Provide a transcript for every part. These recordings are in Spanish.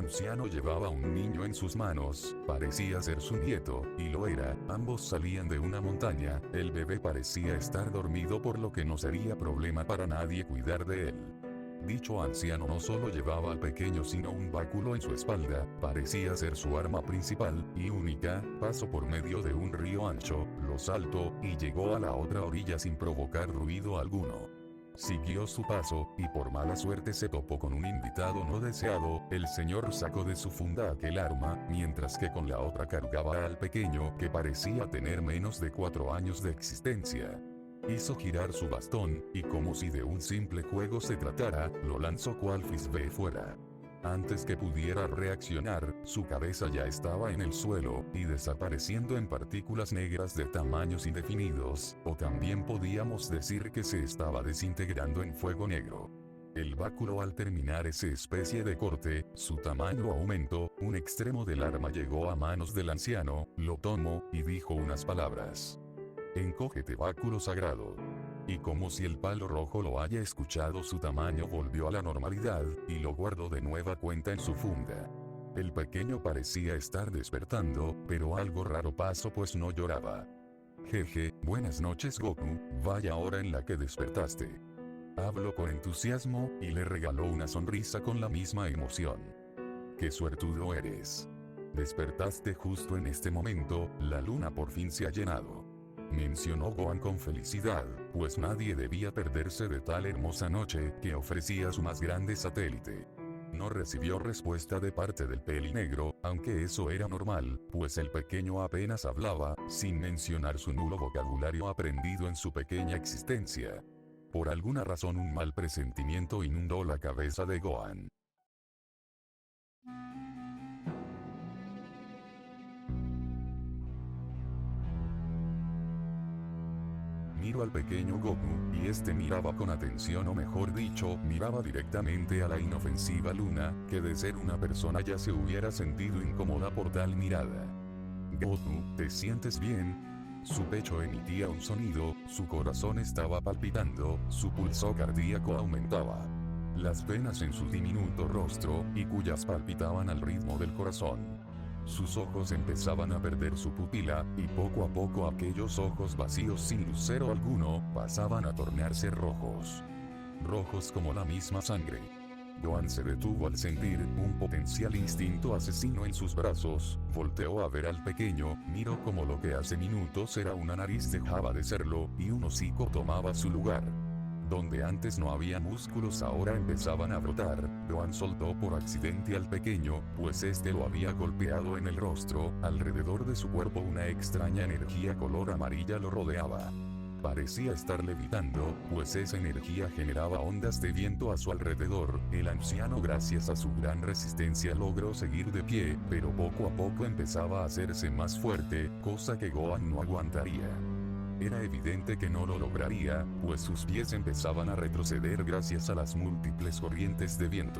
anciano llevaba un niño en sus manos, parecía ser su nieto, y lo era, ambos salían de una montaña, el bebé parecía estar dormido por lo que no sería problema para nadie cuidar de él. Dicho anciano no solo llevaba al pequeño sino un báculo en su espalda, parecía ser su arma principal, y única, pasó por medio de un río ancho, lo saltó, y llegó a la otra orilla sin provocar ruido alguno. Siguió su paso, y por mala suerte se topó con un invitado no deseado, el señor sacó de su funda aquel arma, mientras que con la otra cargaba al pequeño que parecía tener menos de 4 años de existencia. Hizo girar su bastón, y como si de un simple juego se tratara, lo lanzó cual frisbee fuera. Antes que pudiera reaccionar, su cabeza ya estaba en el suelo, y desapareciendo en partículas negras de tamaños indefinidos, o también podíamos decir que se estaba desintegrando en fuego negro. El báculo al terminar esa especie de corte, su tamaño aumentó, un extremo del arma llegó a manos del anciano, lo tomó, y dijo unas palabras. Encógete báculo sagrado. Y como si el palo rojo lo haya escuchado su tamaño volvió a la normalidad, y lo guardó de nueva cuenta en su funda. El pequeño parecía estar despertando, pero algo raro pasó pues no lloraba. Jeje, buenas noches Goku, vaya hora en la que despertaste. Habló con entusiasmo, y le regaló una sonrisa con la misma emoción. Qué suertudo eres. Despertaste justo en este momento, la luna por fin se ha llenado. Mencionó Gohan con felicidad, pues nadie debía perderse de tal hermosa noche que ofrecía su más grande satélite. No recibió respuesta de parte del pelinegro, aunque eso era normal, pues el pequeño apenas hablaba, sin mencionar su nulo vocabulario aprendido en su pequeña existencia. Por alguna razón un mal presentimiento inundó la cabeza de Gohan. Miró al pequeño Goku, y este miraba con atención o mejor dicho, miraba directamente a la inofensiva luna, que de ser una persona ya se hubiera sentido incómoda por tal mirada. Goku, ¿te sientes bien? Su pecho emitía un sonido, su corazón estaba palpitando, su pulso cardíaco aumentaba. Las venas en su diminuto rostro, y cuyas palpitaban al ritmo del corazón. Sus ojos empezaban a perder su pupila, y poco a poco aquellos ojos vacíos sin lucero alguno, pasaban a tornarse rojos. Rojos como la misma sangre. Gohan se detuvo al sentir un potencial instinto asesino en sus brazos, volteó a ver al pequeño, miró como lo que hace minutos era una nariz dejaba de serlo, y un hocico tomaba su lugar. Donde antes no había músculos ahora empezaban a brotar. Gohan soltó por accidente al pequeño, pues este lo había golpeado en el rostro, alrededor de su cuerpo una extraña energía color amarilla lo rodeaba. Parecía estar levitando, pues esa energía generaba ondas de viento a su alrededor. El anciano gracias a su gran resistencia logró seguir de pie, pero poco a poco empezaba a hacerse más fuerte, cosa que Gohan no aguantaría. Era evidente que no lo lograría, pues sus pies empezaban a retroceder gracias a las múltiples corrientes de viento.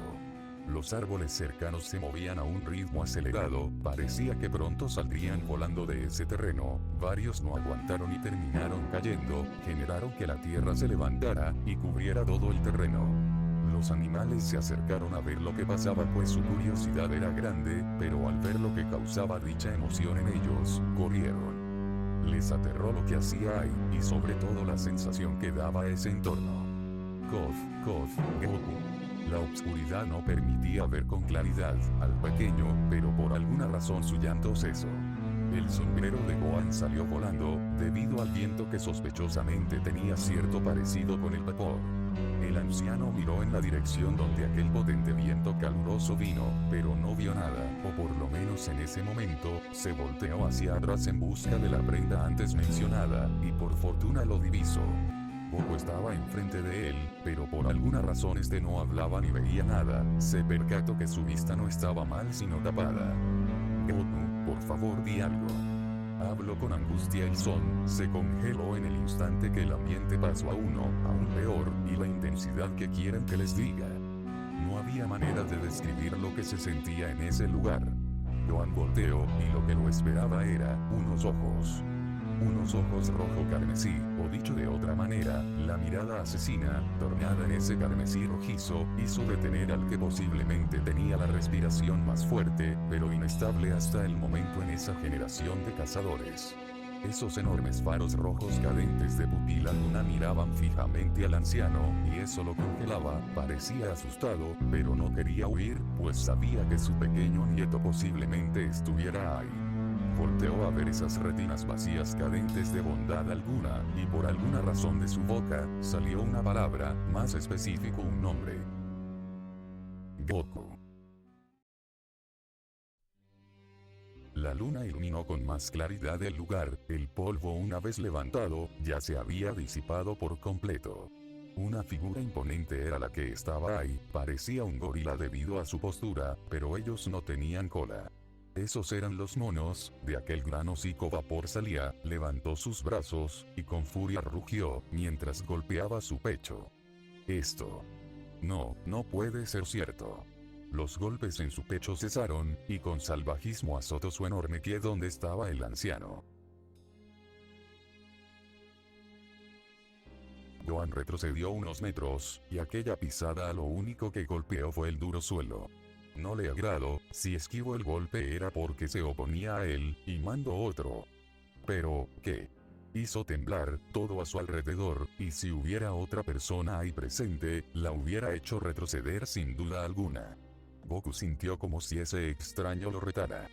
Los árboles cercanos se movían a un ritmo acelerado, parecía que pronto saldrían volando de ese terreno, varios no aguantaron y terminaron cayendo, generaron que la tierra se levantara, y cubriera todo el terreno. Los animales se acercaron a ver lo que pasaba pues su curiosidad era grande, pero al ver lo que causaba dicha emoción en ellos, corrieron. Les aterró lo que hacía ahí, y sobre todo la sensación que daba ese entorno. Kof, Goku. La oscuridad no permitía ver con claridad al pequeño, pero por alguna razón su llanto cesó. El sombrero de Gohan salió volando, debido al viento que sospechosamente tenía cierto parecido con el vapor. El anciano miró en la dirección donde aquel potente viento caluroso vino, pero no vio nada, o por lo menos en ese momento, se volteó hacia atrás en busca de la prenda antes mencionada, y por fortuna lo divisó. Goku estaba enfrente de él, pero por alguna razón este no hablaba ni veía nada, se percató que su vista no estaba mal sino tapada. Goku, por favor di algo. Habló con angustia el son, se congeló en el instante que el ambiente pasó a uno, aún peor, y la intensidad que quieren que les diga. No había manera de describir lo que se sentía en ese lugar. Gohan volteó, y lo que lo esperaba era, unos ojos. Unos ojos rojo carmesí, o dicho de otra manera, la mirada asesina, tornada en ese carmesí rojizo, hizo detener al que posiblemente tenía la respiración más fuerte, pero inestable hasta el momento en esa generación de cazadores. Esos enormes faros rojos cadentes de pupila luna miraban fijamente al anciano, y eso lo congelaba. Parecía asustado, pero no quería huir, pues sabía que su pequeño nieto posiblemente estuviera ahí. Volteó a ver esas retinas vacías cadentes de bondad alguna, y por alguna razón de su boca, salió una palabra, más específico un nombre. Goku. La luna iluminó con más claridad el lugar, el polvo una vez levantado, ya se había disipado por completo. Una figura imponente era la que estaba ahí, parecía un gorila debido a su postura, pero ellos no tenían cola. Esos eran los monos, de aquel gran hocico vapor salía, levantó sus brazos, y con furia rugió, mientras golpeaba su pecho. Esto. No puede ser cierto. Los golpes en su pecho cesaron, y con salvajismo azotó su enorme pie donde estaba el anciano. Gohan retrocedió unos metros, y aquella pisada lo único que golpeó fue el duro suelo. No le agradó, si esquivó el golpe era porque se oponía a él, y mandó otro. Pero, ¿qué? Hizo temblar todo a su alrededor, y si hubiera otra persona ahí presente, la hubiera hecho retroceder sin duda alguna. Goku sintió como si ese extraño lo retara.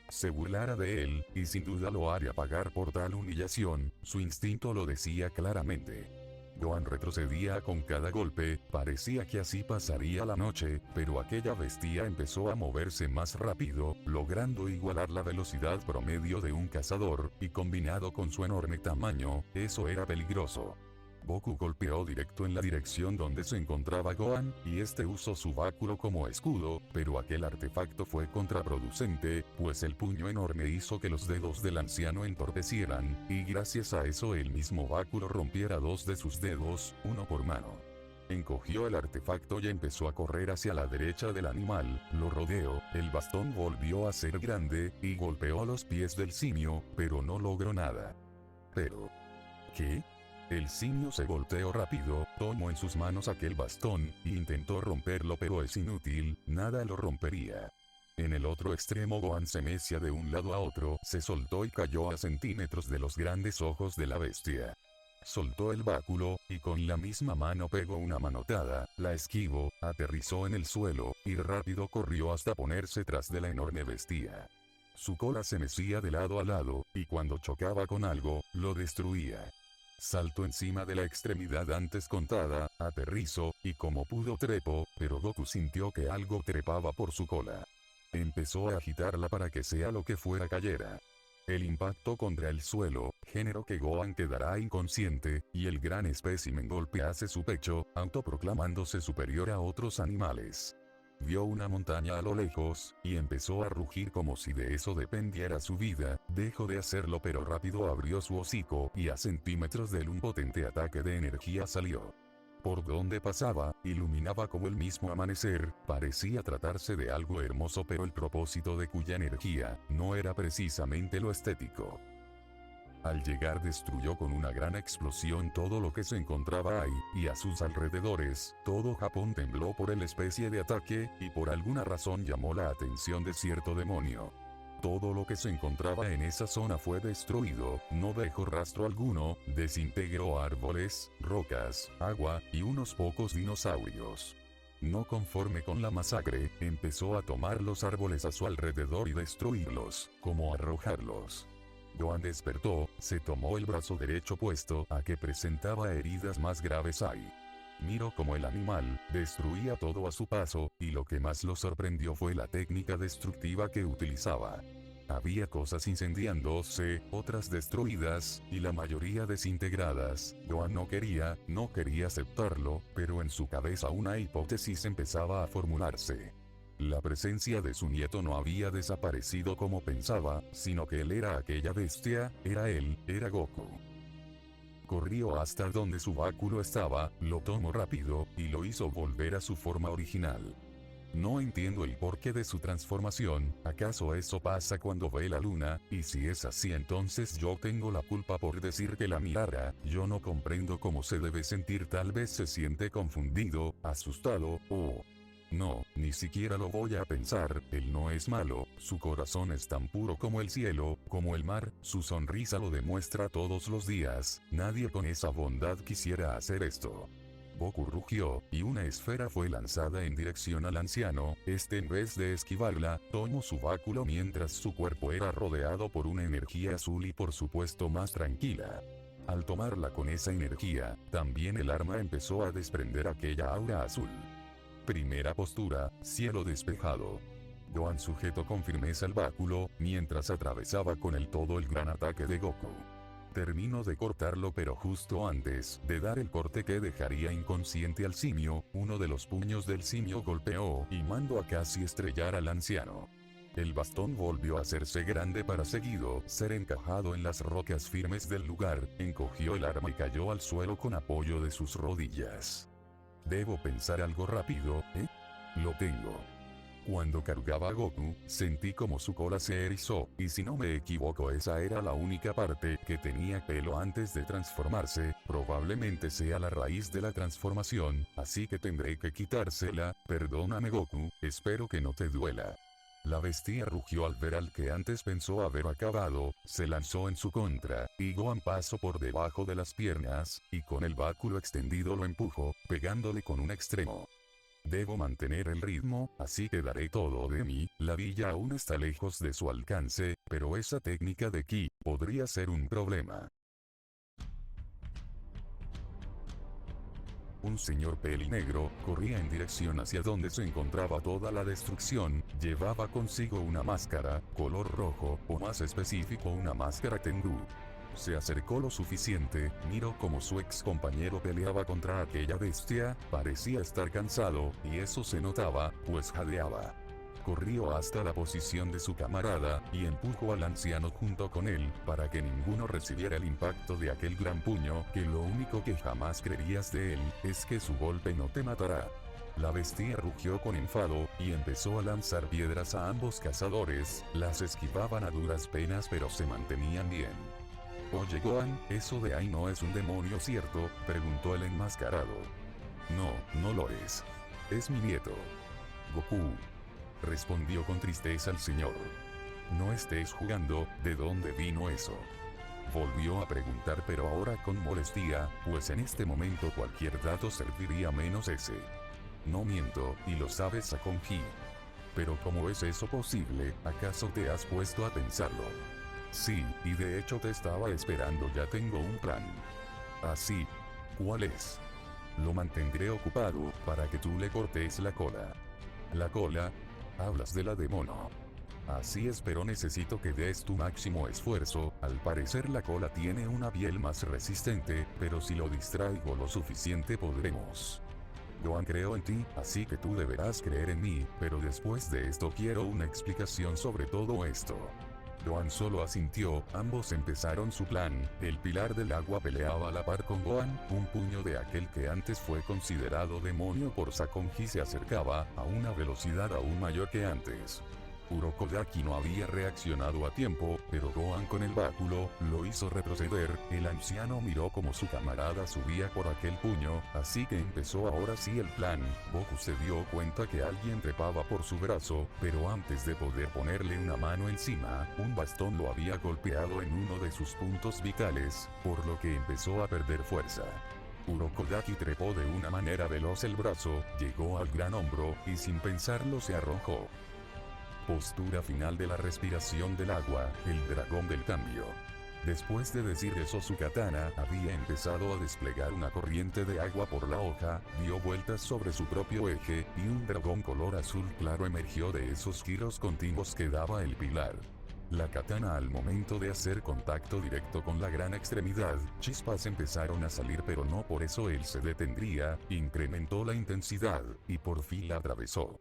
Se burlara de él, y sin duda lo haría pagar por tal humillación, su instinto lo decía claramente. Gohan retrocedía con cada golpe, parecía que así pasaría la noche, pero aquella bestia empezó a moverse más rápido, logrando igualar la velocidad promedio de un cazador, y combinado con su enorme tamaño, eso era peligroso. Goku golpeó directo en la dirección donde se encontraba Gohan, y este usó su báculo como escudo, pero aquel artefacto fue contraproducente, pues el puño enorme hizo que los dedos del anciano entorpecieran, y gracias a eso el mismo báculo rompiera dos de sus dedos, uno por mano. Encogió el artefacto y empezó a correr hacia la derecha del animal, lo rodeó, el bastón volvió a ser grande, y golpeó los pies del simio, pero no logró nada. Pero... ¿qué? El simio se volteó rápido, tomó en sus manos aquel bastón, e intentó romperlo pero es inútil, nada lo rompería. En el otro extremo Gohan se mecía de un lado a otro, se soltó y cayó a centímetros de los grandes ojos de la bestia. Soltó el báculo, y con la misma mano pegó una manotada, la esquivó, aterrizó en el suelo, y rápido corrió hasta ponerse tras de la enorme bestia. Su cola se mecía de lado a lado, y cuando chocaba con algo, lo destruía. Saltó encima de la extremidad antes contada, aterrizó, y como pudo trepó, pero Goku sintió que algo trepaba por su cola. Empezó a agitarla para que sea lo que fuera cayera. El impacto contra el suelo, generó que Gohan quedara inconsciente, y el gran espécimen golpease su pecho, autoproclamándose superior a otros animales. Vio una montaña a lo lejos, y empezó a rugir como si de eso dependiera su vida, dejó de hacerlo pero rápido abrió su hocico, y a centímetros de él un potente ataque de energía salió. Por donde pasaba, iluminaba como el mismo amanecer, parecía tratarse de algo hermoso pero el propósito de cuya energía, no era precisamente lo estético. Al llegar destruyó con una gran explosión todo lo que se encontraba ahí, y a sus alrededores, todo Japón tembló por el especie de ataque, y por alguna razón llamó la atención de cierto demonio. Todo lo que se encontraba en esa zona fue destruido, no dejó rastro alguno, desintegró árboles, rocas, agua, y unos pocos dinosaurios. No conforme con la masacre, empezó a tomar los árboles a su alrededor y destruirlos, como arrojarlos. Gohan despertó, se tomó el brazo derecho puesto a que presentaba heridas más graves ahí. Miró como el animal destruía todo a su paso, y lo que más lo sorprendió fue la técnica destructiva que utilizaba. Había cosas incendiándose, otras destruidas, y la mayoría desintegradas. Gohan no quería aceptarlo, pero en su cabeza una hipótesis empezaba a formularse. La presencia de su nieto no había desaparecido como pensaba, sino que él era aquella bestia, era Goku. Corrió hasta donde su báculo estaba, lo tomó rápido, y lo hizo volver a su forma original. No entiendo el porqué de su transformación, ¿acaso eso pasa cuando ve la luna? Y si es así entonces yo tengo la culpa por decir que la mirara, yo no comprendo cómo se debe sentir, tal vez se siente confundido, asustado, o... No, ni siquiera lo voy a pensar, él no es malo, su corazón es tan puro como el cielo, como el mar, su sonrisa lo demuestra todos los días, nadie con esa bondad quisiera hacer esto. Goku rugió, y una esfera fue lanzada en dirección al anciano, este en vez de esquivarla, tomó su báculo mientras su cuerpo era rodeado por una energía azul y por supuesto más tranquila. Al tomarla con esa energía, también el arma empezó a desprender aquella aura azul. Primera postura, cielo despejado. Gohan sujetó con firmeza el báculo, mientras atravesaba con el todo el gran ataque de Goku. Terminó de cortarlo, pero justo antes de dar el corte que dejaría inconsciente al simio, uno de los puños del simio golpeó y mandó a casi estrellar al anciano. El bastón volvió a hacerse grande para seguido ser encajado en las rocas firmes del lugar, encogió el arma y cayó al suelo con apoyo de sus rodillas. Debo pensar algo rápido, ¿eh? Lo tengo. Cuando cargaba a Goku, sentí como su cola se erizó, y si no me equivoco esa era la única parte que tenía pelo antes de transformarse, probablemente sea la raíz de la transformación, así que tendré que quitársela, perdóname Goku, espero que no te duela. La bestia rugió al ver al que antes pensó haber acabado, se lanzó en su contra, y Gohan pasó por debajo de las piernas, y con el báculo extendido lo empujó, pegándole con un extremo. Debo mantener el ritmo, así que daré todo de mí, la villa aún está lejos de su alcance, pero esa técnica de ki, podría ser un problema. Un señor pelinegro, corría en dirección hacia donde se encontraba toda la destrucción, llevaba consigo una máscara, color rojo, o más específico una máscara Tengu. Se acercó lo suficiente, miró como su ex compañero peleaba contra aquella bestia, parecía estar cansado, y eso se notaba, pues jadeaba. Corrió hasta la posición de su camarada, y empujó al anciano junto con él, para que ninguno recibiera el impacto de aquel gran puño, que lo único que jamás creerías de él, es que su golpe no te matará. La bestia rugió con enfado, y empezó a lanzar piedras a ambos cazadores, las esquivaban a duras penas pero se mantenían bien. Oye Gohan, ¿eso de ahí no es un demonio cierto?, preguntó el enmascarado. No, no lo es. Es mi nieto. Goku. Respondió con tristeza el señor. No estés jugando, ¿de dónde vino eso? Volvió a preguntar pero ahora con molestia, pues en este momento cualquier dato serviría menos ese. No miento, y lo sabes Sakonji. Pero ¿cómo es eso posible? ¿Acaso te has puesto a pensarlo? Sí, y de hecho te estaba esperando, ya tengo un plan. Así. ¿Cuál es? Lo mantendré ocupado, para que tú le cortes la cola. ¿La cola? Hablas de la de mono. Así es, pero necesito que des tu máximo esfuerzo, al parecer la cola tiene una piel más resistente, pero si lo distraigo lo suficiente podremos. Gohan, creo en ti, así que tú deberás creer en mí, pero después de esto quiero una explicación sobre todo esto. Gohan solo asintió, ambos empezaron su plan, el pilar del agua peleaba a la par con Gohan, un puño de aquel que antes fue considerado demonio por Sakonji se acercaba, a una velocidad aún mayor que antes. Urokodaki no había reaccionado a tiempo, pero Gohan con el báculo, lo hizo retroceder, el anciano miró como su camarada subía por aquel puño, así que empezó ahora sí el plan. Goku se dio cuenta que alguien trepaba por su brazo, pero antes de poder ponerle una mano encima, un bastón lo había golpeado en uno de sus puntos vitales, por lo que empezó a perder fuerza. Urokodaki trepó de una manera veloz el brazo, llegó al gran hombro, y sin pensarlo se arrojó. Postura final de la respiración del agua, el dragón del cambio. Después de decir eso su katana había empezado a desplegar una corriente de agua por la hoja, dio vueltas sobre su propio eje, y un dragón color azul claro emergió de esos giros continuos que daba el pilar. La katana al momento de hacer contacto directo con la gran extremidad, chispas empezaron a salir pero no por eso él se detendría, incrementó la intensidad, y por fin la atravesó.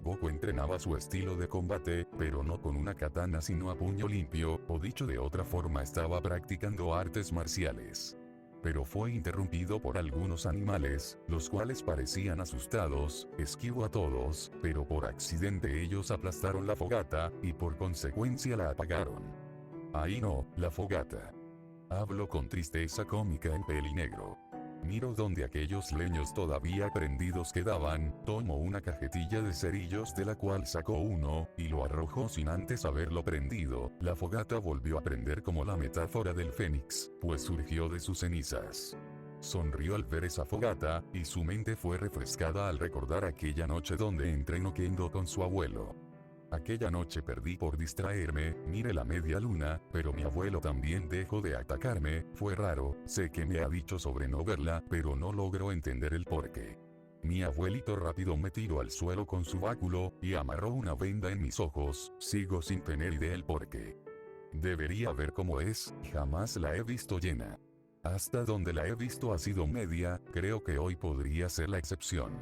Goku entrenaba su estilo de combate, pero no con una katana sino a puño limpio, o dicho de otra forma estaba practicando artes marciales. pero fue interrumpido por algunos animales, los cuales parecían asustados. Esquivó a todos, pero por accidente ellos aplastaron la fogata, y por consecuencia la apagaron. Ahí no, la fogata. Hablo con tristeza cómica en pelinegro. Miro donde aquellos leños todavía prendidos quedaban, tomo una cajetilla de cerillos de la cual sacó uno, y lo arrojó sin antes haberlo prendido. La fogata volvió a prender como la metáfora del fénix, pues surgió de sus cenizas. Sonrió al ver esa fogata, y su mente fue refrescada al recordar aquella noche donde entrenó kendo con su abuelo. Aquella noche perdí por distraerme, miré la media luna, pero mi abuelo también dejó de atacarme. Fue raro, sé que me ha dicho sobre no verla, pero no logro entender el porqué. Mi abuelito rápido me tiró al suelo con su báculo, y amarró una venda en mis ojos. Sigo sin tener idea el porqué. Debería ver cómo es, jamás la he visto llena. Hasta donde la he visto ha sido media, creo que hoy podría ser la excepción.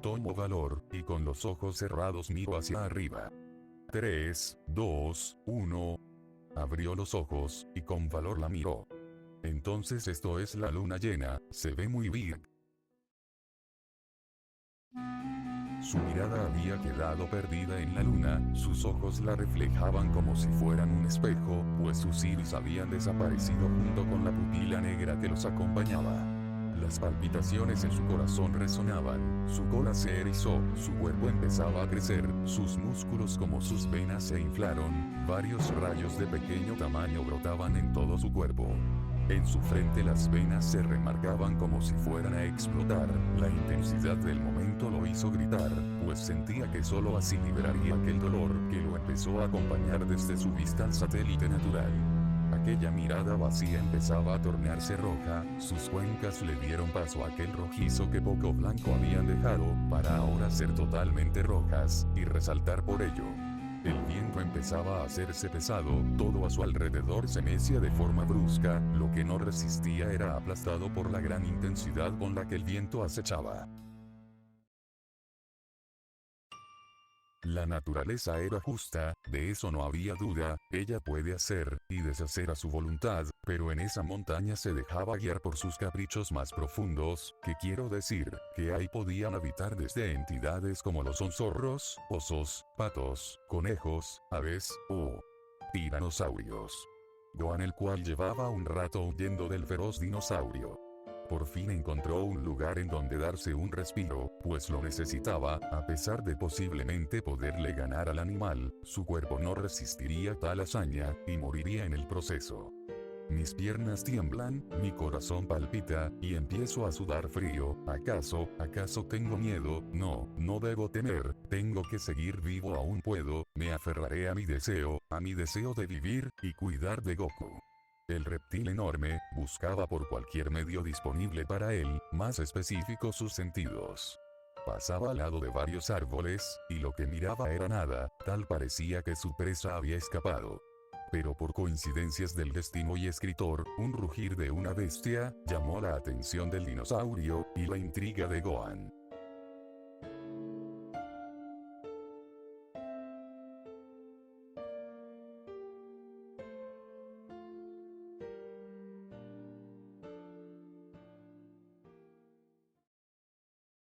Tomo valor, y con los ojos cerrados miro hacia arriba. 3, 2, 1. Abrió los ojos, y con valor la miró. Entonces esto es la luna llena, se ve muy bien. Su mirada había quedado perdida en la luna, sus ojos la reflejaban como si fueran un espejo, pues sus iris habían desaparecido junto con la pupila negra que los acompañaba. Las palpitaciones en su corazón resonaban, su cola se erizó, su cuerpo empezaba a crecer, sus músculos como sus venas se inflaron, varios rayos de pequeño tamaño brotaban en todo su cuerpo. En su frente las venas se remarcaban como si fueran a explotar, la intensidad del momento lo hizo gritar, pues sentía que solo así liberaría aquel dolor que lo empezó a acompañar desde su vista al satélite natural. Aquella mirada vacía empezaba a tornarse roja, sus cuencas le dieron paso a aquel rojizo que poco blanco habían dejado, para ahora ser totalmente rojas, y resaltar por ello. El viento empezaba a hacerse pesado, todo a su alrededor se mecía de forma brusca, lo que no resistía era aplastado por la gran intensidad con la que el viento acechaba. La naturaleza era justa, de eso no había duda, ella puede hacer y deshacer a su voluntad, pero en esa montaña se dejaba guiar por sus caprichos más profundos, que quiero decir, que ahí podían habitar desde entidades como lo son zorros, osos, patos, conejos, aves, o tiranosaurios. Gohan, el cual llevaba un rato huyendo del feroz dinosaurio, por fin encontró un lugar en donde darse un respiro, pues lo necesitaba. A pesar de posiblemente poderle ganar al animal, su cuerpo no resistiría tal hazaña, y moriría en el proceso. Mis piernas tiemblan, mi corazón palpita, y empiezo a sudar frío. ¿Acaso tengo miedo? No, no debo temer, tengo que seguir vivo, aún puedo, me aferraré a mi deseo de vivir, y cuidar de Goku. El reptil enorme buscaba por cualquier medio disponible para él, más específico sus sentidos. Pasaba al lado de varios árboles, y lo que miraba era nada, tal parecía que su presa había escapado. Pero por coincidencias del destino y escritor, un rugir de una bestia llamó la atención del dinosaurio, y la intriga de Gohan.